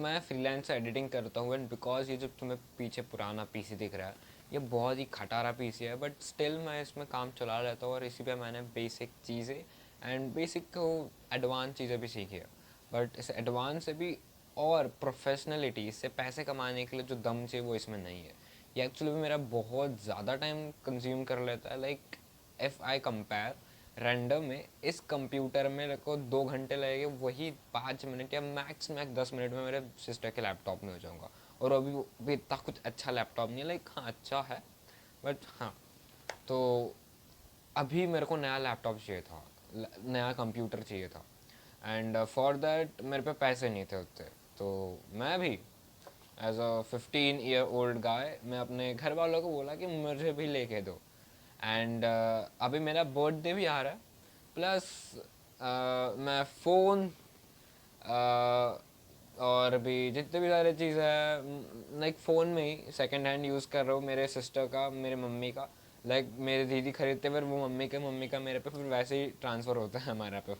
मैं freelancer editing करता हूँ, एंड बिकॉज ये जो तुम्हें पीछे पुराना पीसी दिख रहा है, ये बहुत ही खटारा पीसी है, बट स्टिल मैं इसमें काम चला लेता हूँ, और इसी पे मैंने बेसिक चीज़ें एंड बेसिक को एडवांस चीज़ें भी सीखी है। बट इस एडवांस से भी और प्रोफेशनलिटी, इससे पैसे कमाने के लिए जो दम चाहिए वो इसमें नहीं है। ये एक्चुअली मेरा बहुत ज़्यादा टाइम कंज्यूम कर लेता है। Like if I compare random में, इस कंप्यूटर में मेरे को 2 घंटे लगेंगे, वही 5 मिनट या मैक्स मैक्स 10 मिनट में मेरे सिस्टर के लैपटॉप में हो जाऊँगा। और अभी वो भी इतना कुछ अच्छा लैपटॉप नहीं है, लाइक हाँ अच्छा है, बट हाँ। तो अभी मेरे को नया लैपटॉप चाहिए था, नया कंप्यूटर चाहिए था, एंड फॉर दैट मेरे पे पैसे नहीं थे उतने। तो मैं भी as a 15 year old guy, मैं अपने घर वालों को बोला कि मुझे भी लेके दो। एंड अभी मेरा बर्थडे भी आ रहा है, प्लस मैं फ़ोन और भी जितने भी सारे चीज़ है, लाइक फ़ोन में ही सेकंड हैंड यूज़ कर रहा हूँ, मेरे सिस्टर का, मेरे मम्मी का। लाइक मेरे दीदी खरीदते, फिर वो मम्मी का मेरे पे, फिर वैसे ही ट्रांसफ़र होता है हमारा पे।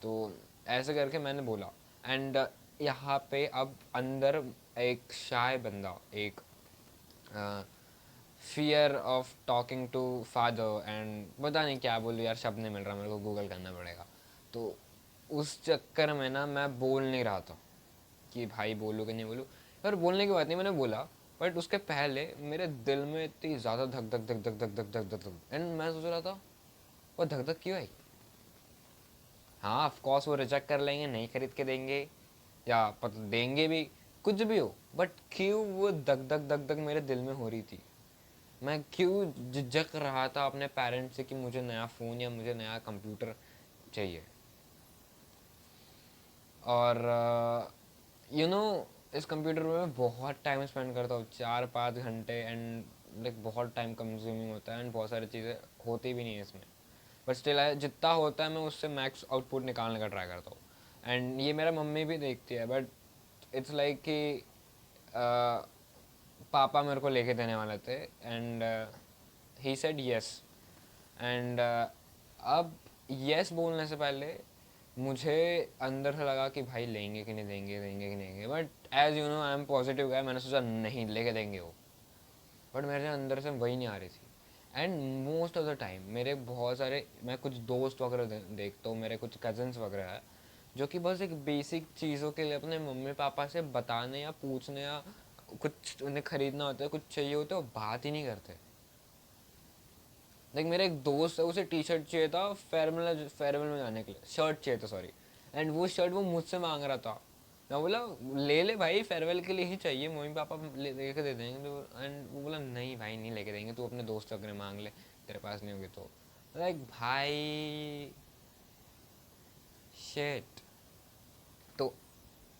तो ऐसे करके मैंने बोला। एंड यहाँ पे अब अंदर एक शाय बंदा, एक fear of talking to father, and पता नहीं क्या बोलूँ यार, शब्द नहीं मिल रहा मेरे को, गूगल करना पड़ेगा। तो उस चक्कर में ना मैं बोल नहीं रहा था कि भाई बोलूँ कि नहीं बोलूँ। और बोलने की बात नहीं, मैंने बोला, बट उसके पहले मेरे दिल में इतनी ज़्यादा धक धक धक धक धक धक धक धक धक, एंड मैं सोच रहा था वो धक धक क्यों आई। हाँ ऑफ कोर्स वो रिजेक्ट कर लेंगे, नहीं खरीद के देंगे, या पता देंगे भी, कुछ भी हो, बट क्यों वो धक धक धक धक मेरे दिल में हो रही थी। मैं क्यों झिझक रहा था अपने पेरेंट्स से कि मुझे नया फ़ोन या मुझे नया कंप्यूटर चाहिए। और इस कंप्यूटर में मैं बहुत टाइम स्पेंड करता हूँ, 4-5 घंटे, एंड लाइक बहुत टाइम कंज्यूमिंग होता है, एंड बहुत सारी चीज़ें होती भी नहीं है इसमें। बट स्टिल जितना होता है मैं उससे मैक्स आउटपुट निकालने का ट्राई करता हूँ। एंड ये मेरा मम्मी भी देखती है, बट इट्स लाइक कि पापा मेरे को लेके देने वाले थे, and he said yes. And अब यस बोलने से पहले मुझे अंदर से लगा कि भाई लेंगे कि नहीं देंगे, देंगे कि नहीं देंगे, but as you know I am positive guy, मैंने सोचा नहीं लेके देंगे वो। बट मेरे अंदर से वही नहीं आ रही थी। And most of the time मेरे बहुत सारे, मैं कुछ दोस्त वगैरह देखता हूँ, मेरे कुछ कजन्स वगैरह है, जो कि बस एक बेसिक चीज़ों के लिए अपने मम्मी पापा से बताने या पूछने, या कुछ उन्हें खरीदना होता है, कुछ चाहिए होता है, वो बात ही नहीं करते। लाइक मेरा एक दोस्त है, उसे टी शर्ट चाहिए था फेयरवेल में जाने के लिए, शर्ट चाहिए था सॉरी, एंड वो शर्ट वो मुझसे मांग रहा था। मैं बोला ले ले भाई, फेयरवेल के लिए ही चाहिए, मम्मी पापा लेके दे देंगे। तो एंड वो बोला नहीं भाई नहीं लेके देंगे, तू अपने दोस्त अगर मांग ले, तेरे पास नहीं होगी तो। लाइक भाई शेट। तो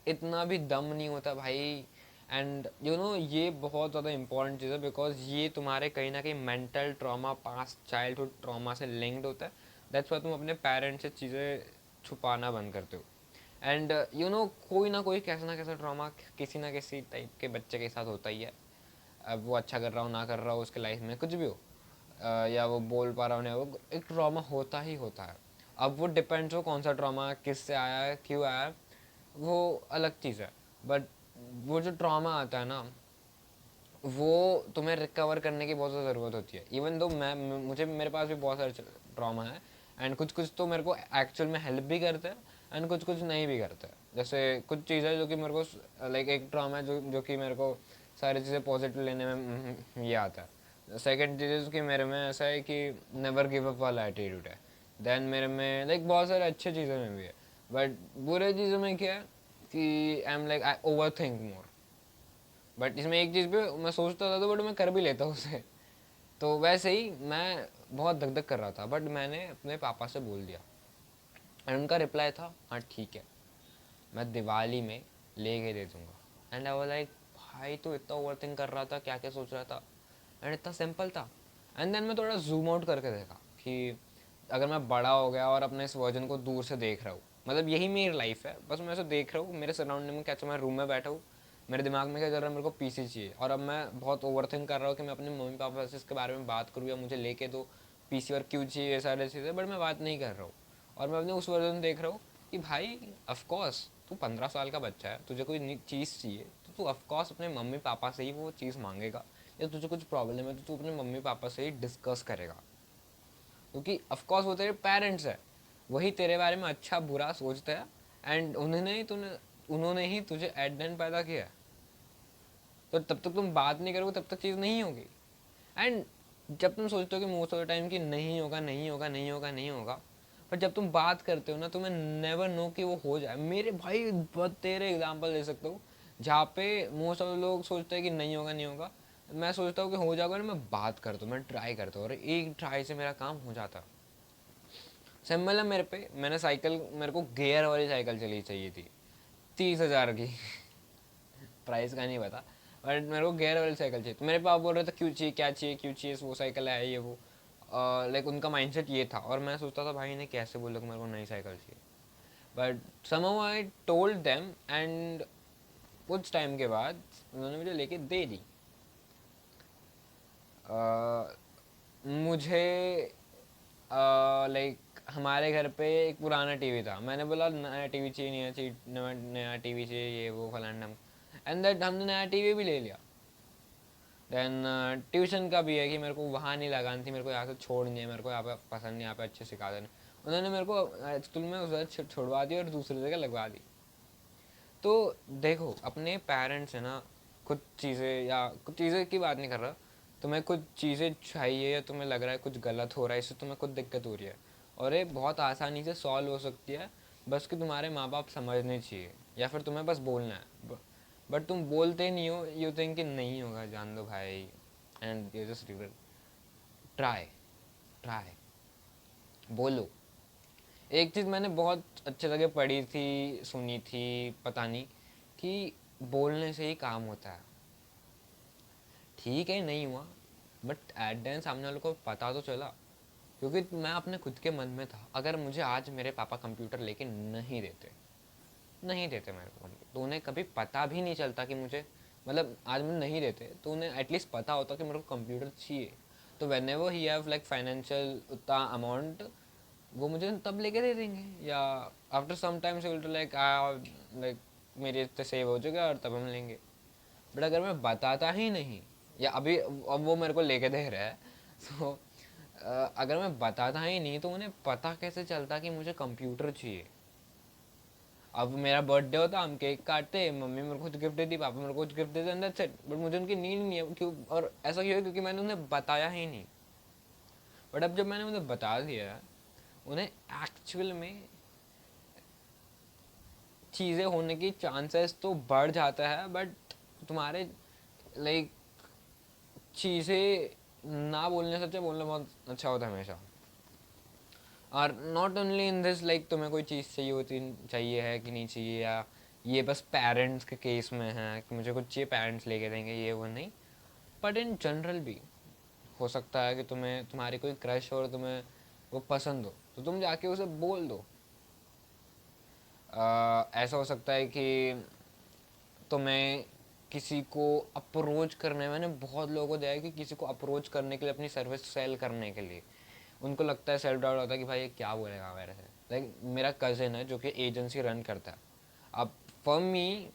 इतना भी दम नहीं होता भाई। एंड ये बहुत ज़्यादा इंपॉर्टेंट चीज़ है, बिकॉज ये तुम्हारे कहीं ना कहीं mental trauma, past childhood trauma से लिंक्ड होता है। दैट्स वाई तुम अपने पेरेंट्स से चीज़ें छुपाना बंद करते हो। एंड कोई ना कोई कैसा ना कैसा ट्रॉमा किसी ना किसी टाइप के बच्चे के साथ होता ही है। अब वो अच्छा कर रहा हो ना कर रहा हो, उसके लाइफ में कुछ भी हो, या वो बोल पा रहा हो नहीं, वो एक ट्रॉमा होता ही होता है। अब वो डिपेंड्स हो कौन सा ट्रॉमा किस से आया है, क्यों आया है, वो अलग चीज़ है। बट वो जो ट्रॉमा आता है ना, वो तुम्हें रिकवर करने की बहुत ज़्यादा ज़रूरत होती है। इवन दो मुझे मेरे पास भी बहुत सारे ट्रॉमा है, एंड कुछ कुछ तो मेरे को एक्चुअल में हेल्प भी करते हैं, एंड कुछ कुछ नहीं भी करते हैं। जैसे कुछ चीज़ें जो कि मेरे को लाइक एक ट्रॉमा है जो कि मेरे को सारी चीज़ें पॉजिटिव लेने में ये आता है। सेकेंड चीज़ कि मेरे में ऐसा है कि नेवर गिव अप वाला एटीट्यूड है। देन मेरे में लाइक बहुत सारे अच्छे चीज़ों में भी है, बट बुरे चीज़ों में क्या है कि I am like I over think more. But इसमें एक चीज़ पे मैं सोचता था, तो बट मैं कर भी लेता हूँ उसे। तो वैसे ही मैं बहुत धक धक कर रहा था, बट मैंने अपने पापा से बोल दिया, एंड उनका रिप्लाई था हाँ ठीक है, मैं दिवाली में ले के दे दूँगा। एंड आई वाज लाइक भाई तो इतना ओवर थिंक कर रहा था, क्या क्या सोच रहा था, एंड इतना सिंपल था। एंड देन मैं थोड़ा जूम आउट करके देखा कि अगर मैं बड़ा हो गया और अपने इस वर्जन को दूर से देख रहा हूँ, मतलब यही मेरी लाइफ है, बस मैं ऐसे देख रहा हूँ मेरे सराउंडिंग में क्या चल, मैं रूम में बैठा हूँ, मेरे दिमाग में क्या चल रहा है, मेरे को पीसी चाहिए, और अब मैं बहुत ओवर थिंक कर रहा हूँ कि मैं अपने मम्मी पापा से इसके बारे में बात करूँ, या मुझे लेके दो पीसी, और क्यों चाहिए ये सारी चीज़ें, बट मैं बात नहीं कर रहा हूँ। और मैं अपने उस वर्जन देख रहा हूँ कि भाई ऑफकोर्स तू 15 साल का बच्चा है, तुझे कोई चीज़ चाहिए तो तू ऑफकोर्स अपने मम्मी पापा से ही वो चीज़ मांगेगा, या तुझे कुछ प्रॉब्लम है तो तू अपने मम्मी पापा से ही डिस्कस करेगा, क्योंकि ऑफकोर्स वो तेरे पेरेंट्स है, वही तेरे बारे में अच्छा बुरा सोचते हैं, एंड उन्होंने ही तुझे एट द एंड पैदा किया है। तो तब तक तुम बात नहीं करोगे तब तक चीज़ नहीं होगी। एंड जब तुम सोचते हो कि मोस्ट ऑफ द टाइम कि नहीं होगा नहीं होगा नहीं होगा नहीं होगा, पर जब तुम बात करते हो ना, तुम्हें नेवर नो कि वो हो जाए। मेरे भाई बहुत तेरे एग्जांपल दे सकता हूँ जहाँ पे मोस्ट ऑफ लोग सोचते हैं कि नहीं होगा नहीं होगा, मैं सोचता हूँ कि हो जाएगा, मैं बात करता हूँ, मैं ट्राई करता हूँ, और एक ट्राई से मेरा काम हो जाता। सिंपल है, मैंने साइकिल, मेरे को गियर वाली साइकिल चली चाहिए थी 30,000 की। प्राइस का नहीं पता, बट मेरे को गियर वाली साइकिल चाहिए। तो मेरे पापा बोल रहे थे क्यों चाहिए, क्या चाहिए, क्यों चाहिए, वो साइकिल है ये वो, लाइक उनका माइंडसेट ये था। और मैं सोचता था भाई ने कैसे बोला कि मेरे को नई साइकिल चाहिए, but somehow I told them, and कुछ टाइम के बाद उन्होंने मुझे लेके दे दी। मुझे लाइक हमारे घर पे एक पुराना टीवी था, मैंने बोला नया टीवी चाहिए, नया चाहिए, नया टीवी चाहिए, ये वो फलाना, एंड दैट हमने नया टीवी भी ले लिया। देन ट्यूशन का भी है कि मेरे को वहाँ नहीं लगानी थी, मेरे को यहाँ से छोड़नी है, मेरे को यहाँ पे पसंद नहीं, यहाँ पे अच्छे सिखा देने। उन्होंने मेरे को स्कूल में उस वक्त छुड़वा दी और दूसरी जगह लगवा दी। तो देखो अपने पेरेंट्स है ना, कुछ चीज़ें, या कुछ चीज़ें की बात नहीं कर रहा, तुम्हें कुछ चीज़ें चाहिए या तुम्हें लग रहा है कुछ गलत हो रहा है, इससे तुम्हें कुछ दिक्कत हो रही है, और ये बहुत आसानी से सॉल्व हो सकती है, बस कि तुम्हारे माँ बाप समझने चाहिए, या फिर तुम्हें बस बोलना है। बट तुम बोलते नहीं हो, यू थिंक कि नहीं होगा, जान दो भाई, and you just regret. Try, try, बोलो। एक चीज़ मैंने बहुत अच्छे जगह पढ़ी थी, सुनी थी, पता नहीं, कि बोलने से ही काम होता है। ठीक है नहीं हुआ, बट एट द एंड सामने वालों को पता तो चला, क्योंकि मैं अपने खुद के मन में था, अगर मुझे आज मेरे पापा कंप्यूटर लेके नहीं देते, नहीं देते मेरे को कंप्यूटर, तो उन्हें कभी पता भी नहीं चलता कि मुझे, मतलब आज मुझे नहीं देते तो उन्हें एटलीस्ट पता होता कि मेरे को कंप्यूटर चाहिए। तो whenever he have like financial उतना अमाउंट, वो मुझे तब लेके दे देंगे, या after some times will like like मेरे इतने सेव हो चुके और तब हम लेंगे। बट अगर मैं बताता ही नहीं, या अभी अब वो मेरे को लेके दे रहा है, तो अगर मैं बताता ही नहीं तो उन्हें पता कैसे चलता कि मुझे कंप्यूटर चाहिए। अब मेरा बर्थडे होता, हम केक काटते, मम्मी मेरे को कुछ गिफ्ट देती, पापा मेरे को कुछ गिफ्ट देते, दैट्स इट। बट मुझे उनकी नीड नहीं है, क्यों, और ऐसा क्यों है, क्योंकि मैंने उन्हें बताया ही नहीं। बट अब जब मैंने उन्हें बता दिया, उन्हें एक्चुअल में चीज़ें होने की चांसेस तो बढ़ जाता है, बट तुम्हारे लाइक चीज़ें ना बोलने से अच्छा बोलना बहुत अच्छा होता है हमेशा। और not only in this, like तुम्हें कोई चीज़ चाहिए होती, चाहिए है कि नहीं चाहिए, या ये बस पेरेंट्स के केस में है कि मुझे कुछ चाहिए पेरेंट्स लेके देंगे, ये वो नहीं, बट इन जनरल भी हो सकता है कि तुम्हें तुम्हारी कोई क्रश हो और तुम्हें वो पसंद हो, तो तुम जाके उसे बोल दो। ऐसा हो सकता है कि तुम्हें किसी को अप्रोच करने, मैंने बहुत लोगों को देखा है कि किसी को अप्रोच करने के लिए, अपनी सर्विस सेल करने के लिए, उनको लगता है, सेल्फ डाउट होता है कि भाई ये क्या बोलेगा मेरे से। लाइक मेरा कज़न है जो कि एजेंसी रन करता है, अब फॉर मी,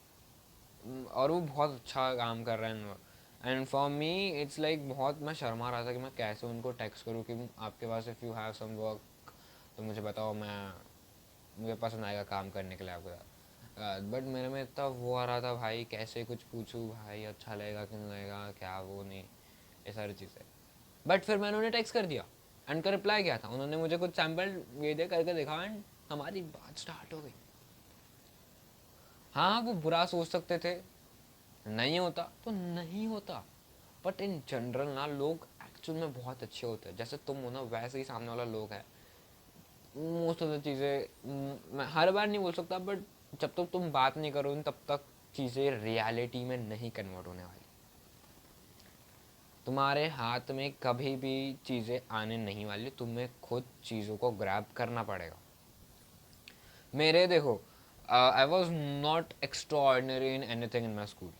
और वो बहुत अच्छा काम कर रहा है, and for me it's like बहुत, मैं शर्मा रहा था कि मैं कैसे उनको टेक्स्ट करूँ कि आपके पास if you have some work तो मुझे बताओ, मुझे पसंद आएगा काम करने के लिए आपके साथ। बट मेरे में इतना वो आ रहा था भाई, कैसे कुछ पूछूँ भाई, अच्छा लगेगा कि नहीं लगेगा, क्या वो नहीं, ये सारी चीज़ें। बट फिर मैंने उन्हें टेक्स्ट कर दिया, एंड का रिप्लाई क्या था, उन्होंने मुझे कुछ सैम्पल ये दे करके देखा, एंड हमारी बात स्टार्ट हो गई। हाँ वो बुरा सोच सकते थे, नहीं होता तो नहीं होता, बट इन जनरल ना लोग एक्चुअल में बहुत अच्छे होते हैं, जैसे तुम हो ना वैसे ही सामने वाला लोग है। मोस्ट ऑफ द चीज़ें मैं हर बार नहीं बोल सकता, बट जब तक तुम बात नहीं करोगे तब तक चीज़ें रियलिटी में नहीं कन्वर्ट होने वाली। तुम्हारे हाथ में कभी भी चीज़ें आने नहीं वाली, तुम्हें खुद चीज़ों को ग्रैब करना पड़ेगा। मेरे देखो, I was not extraordinary in anything in my school,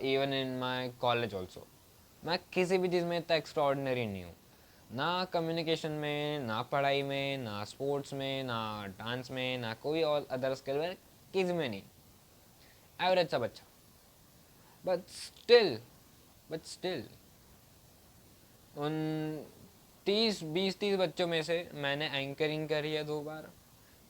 even in my college also. मैं किसी भी चीज़ में इतना एक्स्ट्रॉर्डनरी नहीं हूँ, ना कम्युनिकेशन में, ना पढ़ाई में, ना स्पोर्ट्स में, ना डांस में, ना कोई और अदर स्किल में, 21 में नहीं, एवरेज सा बच्चा, बट स्टिल उन 20-30 बच्चों में से मैंने एंकरिंग करी है 2 बार,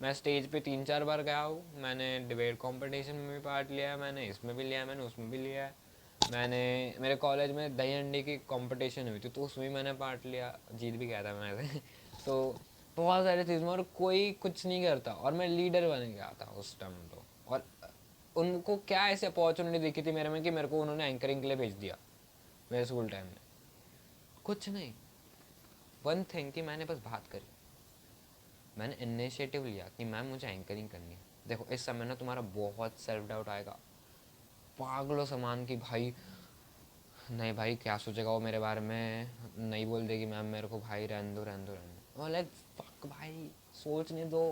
मैं स्टेज पे 3-4 बार गया हूँ, मैंने डिबेट कंपटीशन में भी पार्ट लिया है, मैंने इसमें भी लिया है, मैंने उसमें भी लिया है, मैंने मेरे कॉलेज में दही अंडे की कंपटीशन हुई थी तो उसमें भी मैंने पार्ट लिया, जीत भी गया था मैं ऐसे तो बहुत सारी चीज़ में, और कोई कुछ नहीं करता, और मैं लीडर बन गया था उस टाइम तो। और उनको क्या ऐसी अपॉर्चुनिटी दिखी थी मेरे में कि मेरे को उन्होंने एंकरिंग के लिए भेज दिया मेरे स्कूल टाइम में? कुछ नहीं, वन थिंग कि मैंने बस बात करी, मैंने इनिशिएटिव लिया कि मैम मुझे एंकरिंग करनी है। देखो इस समय ना तुम्हारा बहुत सेल्फ डाउट आएगा पागलों समान की, भाई नहीं भाई क्या सोचेगा वो मेरे बारे में, नहीं बोल देगी मैम मेरे को, भाई रहने दो, लाइक फक भाई, सोचने दो।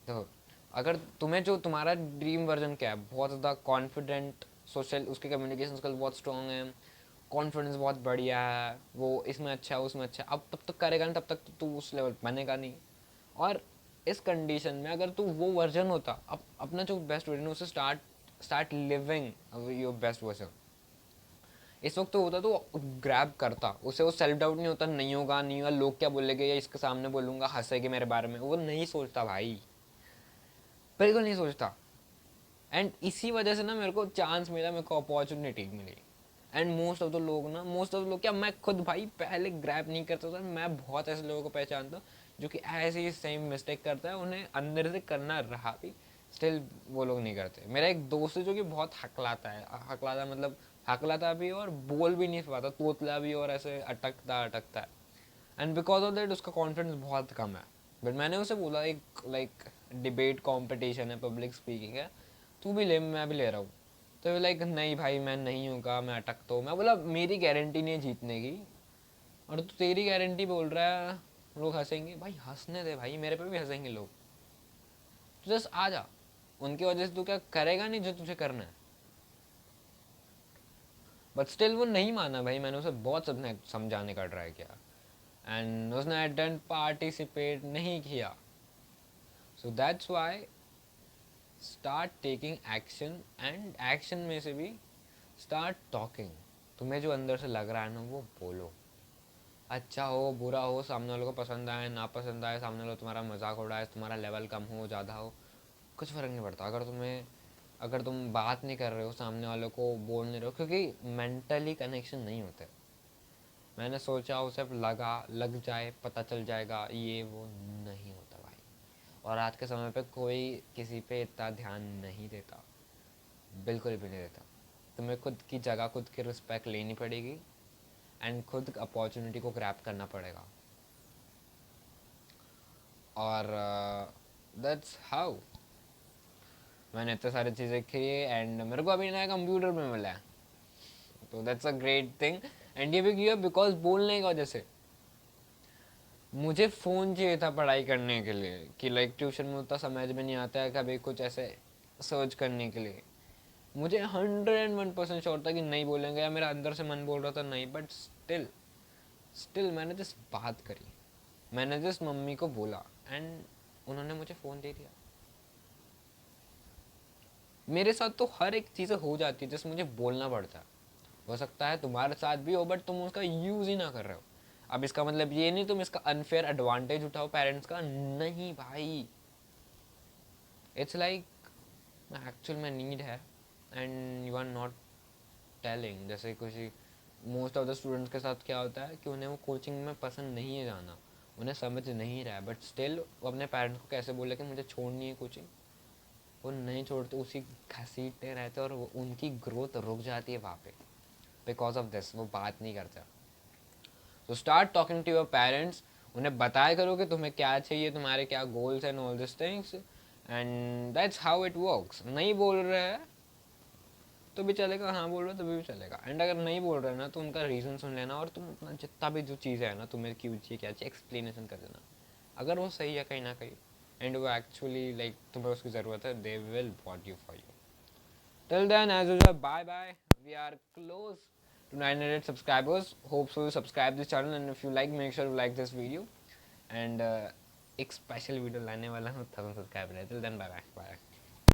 देखो अगर तुम्हें जो तुम्हारा ड्रीम वर्जन क्या है, बहुत ज़्यादा कॉन्फिडेंट, सोशल, उसके कम्युनिकेशन स्किल बहुत स्ट्रॉन्ग है, कॉन्फिडेंस बहुत बढ़िया है, वो इसमें अच्छा है उसमें अच्छा है, अब तब तक करेगा नहीं, तब तक तो तू उस लेवल बनेगा नहीं। और इस कंडीशन में अगर तू वो वर्जन होता, अब अपना जो बेस्ट वर्जन है उसे start living your best version, इस वक्त तो होता तो ग्रैब करता, उसे वो सेल्फ डाउट नहीं होता, नहीं होगा नहीं होगा, लोग क्या बोलेंगे, या इसके सामने बोलूंगा हंसेगे मेरे बारे में, वो नहीं सोचता भाई, बिल्कुल नहीं सोचता। एंड इसी वजह से ना मेरे को चांस मिला, मेरे को अपॉर्चुनिटी मिली। एंड मोस्ट ऑफ लोग क्या, मैं खुद भाई पहले ग्रैब नहीं करता था, मैं बहुत ऐसे लोगों को पहचानता हूँ जो कि ऐसे ही सेम मिस्टेक करता है, उन्हें अंदर से करना रहा भी, स्टिल वो लोग नहीं करते। मेरा एक दोस्त है जो कि बहुत हकलाता है, हकलाता मतलब हकलाता भी और बोल भी नहीं पाता, तोतला भी, और ऐसे अटकता है। एंड बिकॉज ऑफ दैट उसका कॉन्फिडेंस बहुत कम है। बट मैंने उसे बोला एक लाइक डिबेट कंपटीशन है, पब्लिक स्पीकिंग है, तू भी ले, मैं भी ले रहा हूँ। तो लाइक नहीं भाई मैं नहीं होगा, मैं अटकता हूँ। मैं बोला मेरी गारंटी नहीं है जीतने की, और तू तेरी गारंटी बोल रहा है, लोग हंसेंगे, भाई हंसने दे भाई, मेरे पे भी हंसेंगे लोग, तो जस्ट आ जा, उनकी वजह से तू क्या करेगा नहीं जो तुझे करना है। बट स्टिल वो नहीं माना भाई, मैंने उसे बहुत समझाने का ट्राई किया, एंड उसने अटेंड पार्टिसिपेट नहीं किया। So that's why start taking action, and action में से भी स्टार्ट टॉकिंग। तुम्हें जो अंदर से लग रहा है ना वो बोलो, अच्छा हो बुरा हो, सामने वालों को पसंद आए ना पसंद आए, सामने वालों तुम्हारा मजाक उड़ाए, तुम्हारा लेवल कम हो ज़्यादा हो, कुछ फ़र्क नहीं पड़ता। अगर तुम बात नहीं कर रहे हो, सामने वालों को बोल नहीं रहे हो, क्योंकि मेंटली कनेक्शन नहीं होते। मैंने सोचा उसे लग जाए, पता चल जाएगा, ये वो नहीं होता भाई। और आज के समय पे कोई किसी पे इतना ध्यान नहीं देता, बिल्कुल भी नहीं देता। तुम्हें खुद की जगह, खुद की रिस्पेक्ट लेनी पड़ेगी, एंड खुद अपॉर्चुनिटी को ग्रैब करना पड़ेगा। और दैट्स हाउ मैंने इतने सारी चीज़ें की, एंड मेरे को अभी नया कंप्यूटर में मिला है, तो that's a great thing. And ये भी किया बिकॉज बोलने की वजह से। मुझे फ़ोन चाहिए था पढ़ाई करने के लिए, कि लाइक ट्यूशन में उतना समझ में नहीं आता है कभी कुछ ऐसे सर्च करने के लिए। मुझे 101% श्योर था कि नहीं बोलेंगे, या मेरा अंदर से मन बोल रहा था नहीं, बट स्टिल मैंने जस्ट बात करी, मैंने जस्ट मम्मी को बोला, एंड उन्होंने मुझे फ़ोन दे दिया। मेरे साथ तो हर एक चीज़ें हो जाती है, जस्ट मुझे बोलना पड़ता है। हो सकता है तुम्हारे साथ भी हो, बट तुम उसका यूज़ ही ना कर रहे हो। अब इसका मतलब ये नहीं तुम इसका अनफेयर एडवांटेज उठाओ पेरेंट्स का, नहीं भाई, इट्स लाइक एक्चुअल में नीड है, and you are not telling. जैसे किसी मोस्ट ऑफ द स्टूडेंट्स के साथ क्या होता है कि उन्हें वो कोचिंग में पसंद नहीं है जाना, उन्हें समझ नहीं रहा है, बट स्टिल वो अपने पेरेंट्स को कैसे बोले कि मुझे छोड़नी है कोचिंग, वो नहीं छोड़ते, उसी घसीटते रहते, और वो उनकी ग्रोथ रुक जाती है वहाँ पे, बिकॉज ऑफ दिस वो बात नहीं करता। तो start talking to your parents, उन्हें बताया करो कि तुम्हें क्या चाहिए, तुम्हारे क्या goals and all this things, and that's how it works. नहीं बोल रहे हैं तो भी चलेगा, हाँ बोल रहे हो तो भी चलेगा, एंड अगर नहीं बोल रहे ना तो उनका रीज़न सुन लेना, और तुम अपना जितना भी जो चीज़ है ना, तुम्हें क्यों चाहिए क्या चाहिए एक्सप्लेनेशन कर देना। अगर वो सही है कहीं ना कहीं, एंड वो एक्चुअली लाइक तुम्हें उसकी ज़रूरत है, they will what you for you. Till then, as usual, bye bye. We are close to 900 subscribers. Hope so you subscribe this channel, and if you like, make sure you like this video. And एक special video लाने वाला हूँ 1000 subscriber है। Till then, bye bye.